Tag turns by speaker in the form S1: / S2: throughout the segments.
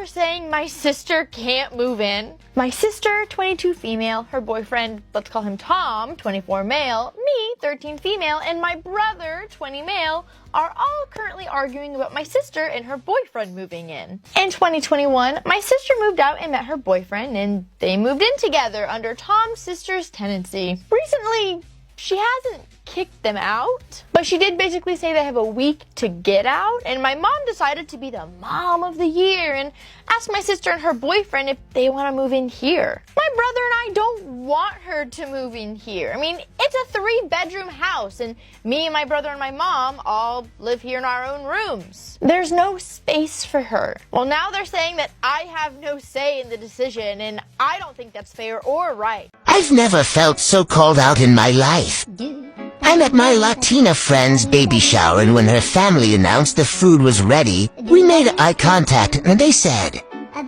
S1: for saying my sister can't move in? My sister, 22 female, her boyfriend, let's call him Tom, 24 male, me, 13 female, and my brother, 20 male, are all currently arguing about my sister and her boyfriend moving in. In 2021, my sister moved out and met her boyfriend, and they moved in together under Tom's sister's tenancy. Recently, she hasn't kicked them out, but she did basically say they have a week to get out, and my mom decided to be the mom of the year and asked my sister and her boyfriend if they want to move in here. My brother and I don't want her to move in here. I mean, it's a 3-bedroom house, and me and my brother and my mom all live here in our own rooms. There's no space for her. Well, now they're saying that I have no say in the decision, and I don't think that's fair or right.
S2: I've never felt so called out in my life. I'm at my Latina friend's baby shower, and when her family announced the food was ready, we made eye contact and they said,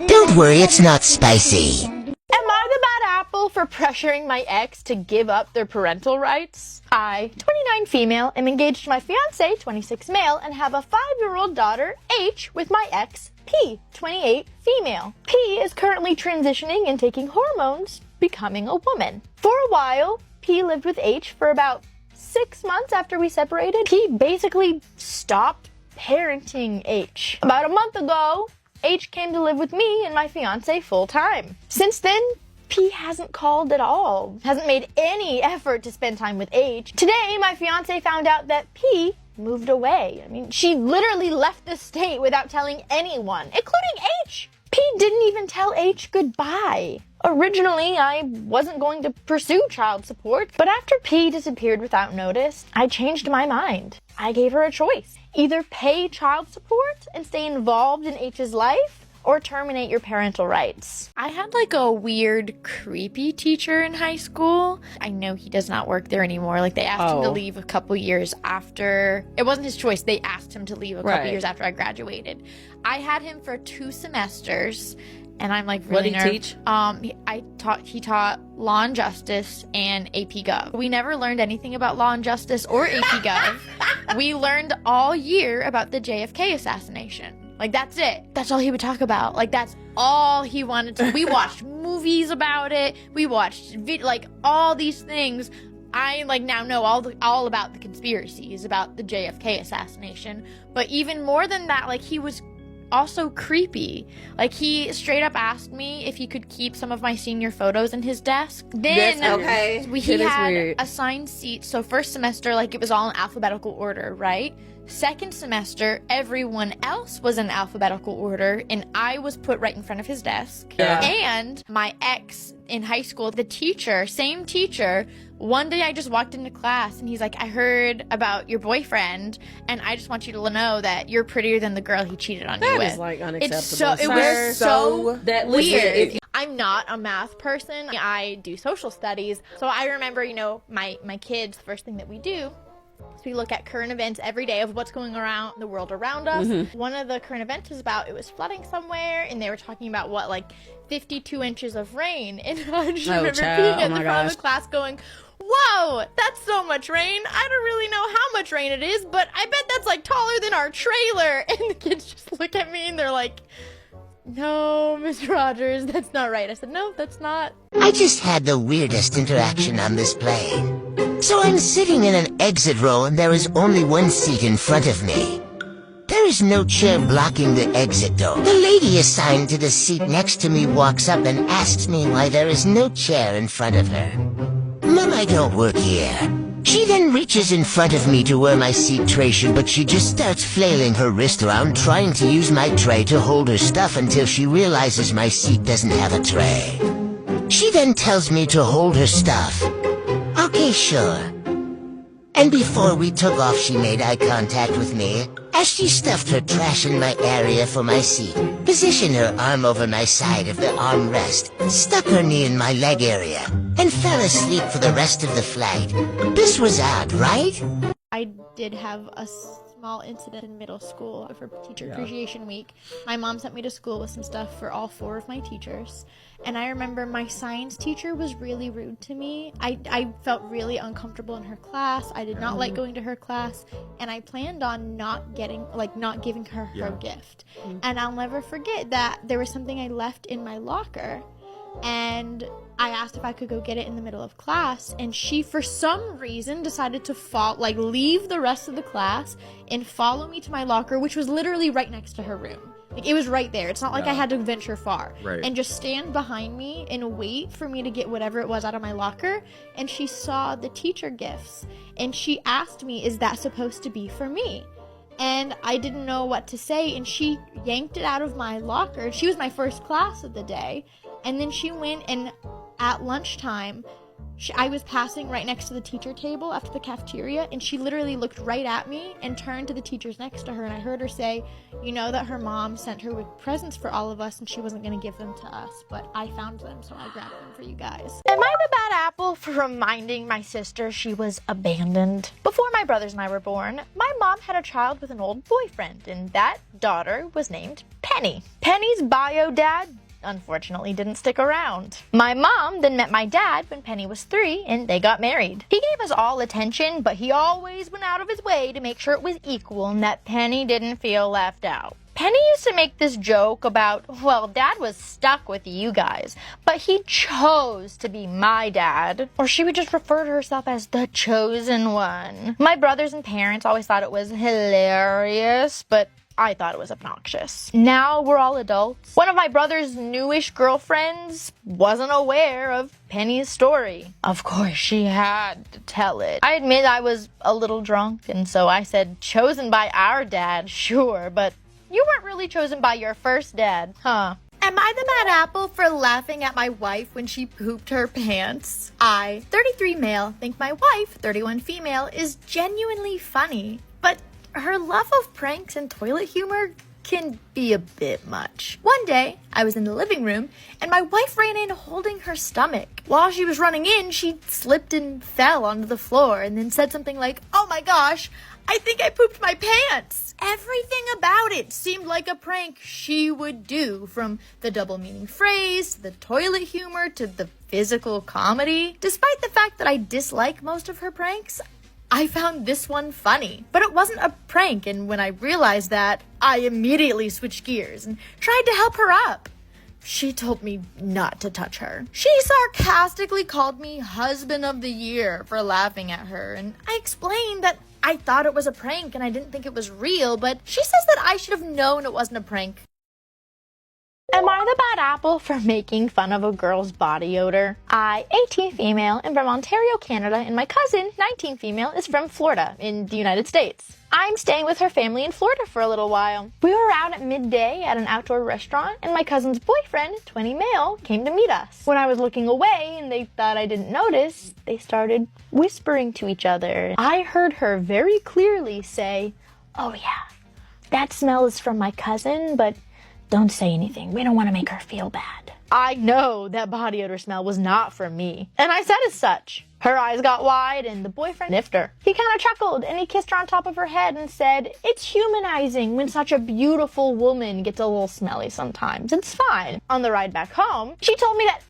S2: "Don't worry, it's not spicy."
S1: Am I the bad apple for pressuring my ex to give up their parental rights? I, 29 female, am engaged to my fiance, 26 male, and have a 5-year-old daughter, H, with my ex, P, 28 female. P is currently transitioning and taking hormones, becoming a woman. For a while, P lived with H for about 6 months after we separated. P basically stopped parenting H. About a month ago, H came to live with me and my fiance full time. Since then, P hasn't called at all, hasn't made any effort to spend time with H. Today, my fiance found out that P moved away. I mean, she literally left the state without telling anyone, including H. P didn't even tell H goodbye. Originally, I wasn't going to pursue child support, but after P disappeared without notice, I changed my mind. I gave her a choice. Either pay child support and stay involved in H's life, or terminate your parental rights. I had like a weird, creepy teacher in high school. I know he does not work there anymore. Like they asked him to leave a couple years after. It wasn't his choice. They asked him to leave a couple years after I graduated. I had him for 2 semesters. And I'm like really
S3: What did he teach?
S1: He taught Law and Justice and AP Gov. We never learned anything about Law and Justice or AP Gov. We learned all year about the JFK assassination. Like, that's it. That's all he would talk about. Like, that's all he wanted to. We watched movies about it. We watched, all these things. I, now know all about the conspiracies about the JFK assassination. But even more than that, he was also creepy. He straight up asked me if he could keep some of my senior photos in his desk. Then he had assigned seats. So first semester, it was all in alphabetical order, right? Second semester, everyone else was in alphabetical order, and I was put right in front of his desk.
S3: Yeah.
S1: And my ex in high school, the teacher, same teacher, one day I just walked into class, and he's like, "I heard about your boyfriend, and I just want you to know that you're prettier than the girl he cheated on you with."
S3: That is, unacceptable.
S1: It was so weird.
S3: Listen,
S1: I'm not a math person. I do social studies. So I remember, my kids, the first thing that we do, we look at current events every day of what's going around the world around us. Mm-hmm. One of the current events was about, it was flooding somewhere, and they were talking about 52 inches of rain. And I just remember being at the front of the class going, "Whoa, that's so much rain. I don't really know how much rain it is, but I bet that's taller than our trailer." And the kids just look at me and they're like, "No, Miss Rogers, that's not right." I said, "No, that's not."
S2: I just had the weirdest interaction on this plane. So I'm sitting in an exit row and there is only one seat in front of me. There is no chair blocking the exit door. The lady assigned to the seat next to me walks up and asks me why there is no chair in front of her. "Mom, I don't work here." She then reaches in front of me to where my seat tray should, but she just starts flailing her wrist around trying to use my tray to hold her stuff until she realizes my seat doesn't have a tray. She then tells me to hold her stuff. Okay, sure. And before we took off, she made eye contact with me as she stuffed her trash in my area for my seat, positioned her arm over my side of the armrest, stuck her knee in my leg area, and fell asleep for the rest of the flight. This was odd, right?
S1: I did have a small incident in middle school for Teacher Appreciation Week. My mom sent me to school with some stuff for all 4 of my teachers. And I remember my science teacher was really rude to me. I felt really uncomfortable in her class. I did not like going to her class. And I planned on not giving her her gift. And I'll never forget that there was something I left in my locker. And I asked if I could go get it in the middle of class, and she, for some reason, decided to leave the rest of the class and follow me to my locker, which was literally right next to her room. Like, it was right there. It's not like I had to venture far.
S4: Right.
S1: And just stand behind me and wait for me to get whatever it was out of my locker. And she saw the teacher gifts, and she asked me, is that supposed to be for me? And I didn't know what to say, and she yanked it out of my locker. She was my first class of the day. And then she went, and at lunchtime, I was passing right next to the teacher table after the cafeteria, and she literally looked right at me and turned to the teachers next to her, and I heard her say, you know that her mom sent her with presents for all of us, and she wasn't going to give them to us, but I found them, so I grabbed them for you guys. Am I the bad apple for reminding my sister she was abandoned? Before my brothers and I were born, my mom had a child with an old boyfriend, and that daughter was named Penny. Penny's bio dad unfortunately didn't stick around. My mom then met my dad when Penny was 3 and they got married. He gave us all attention, but he always went out of his way to make sure it was equal and that Penny didn't feel left out. Penny used to make this joke about, well, Dad was stuck with you guys, but he chose to be my dad. Or she would just refer to herself as the chosen one. My brothers and parents always thought it was hilarious, but I thought it was obnoxious. Now we're all adults. One of my brother's newish girlfriends wasn't aware of Penny's story. Of course, she had to tell it. I admit I was a little drunk, and so I said, chosen by our dad, sure, but you weren't really chosen by your first dad, huh? Am I the bad apple for laughing at my wife when she pooped her pants? I, 33 male, think my wife, 31 female, is genuinely funny, but her love of pranks and toilet humor can be a bit much. One day, I was in the living room, and my wife ran in holding her stomach. While she was running in, she slipped and fell onto the floor, and then said something like, "Oh my gosh, I think I pooped my pants." Everything about it seemed like a prank she would do, from the double meaning phrase, to the toilet humor, to the physical comedy. Despite the fact that I dislike most of her pranks, I found this one funny. But it wasn't a prank, and when I realized that, I immediately switched gears and tried to help her up. She told me not to touch her. She sarcastically called me husband of the year for laughing at her, and I explained that I thought it was a prank and I didn't think it was real, but she says that I should have known it wasn't a prank. Am I the bad apple for making fun of a girl's body odor? I, 18 female, am from Ontario, Canada, and my cousin, 19 female, is from Florida in the United States. I'm staying with her family in Florida for a little while. We were out at midday at an outdoor restaurant, and my cousin's boyfriend, 20 male, came to meet us. When I was looking away and they thought I didn't notice, they started whispering to each other. I heard her very clearly say, "Oh yeah, that smell is from my cousin, but don't say anything. We don't want to make her feel bad." I know that body odor smell was not from me, and I said as such. Her eyes got wide, and the boyfriend sniffed her. He kind of chuckled, and he kissed her on top of her head and said, "It's humanizing when such a beautiful woman gets a little smelly sometimes. It's fine." On the ride back home, she told me that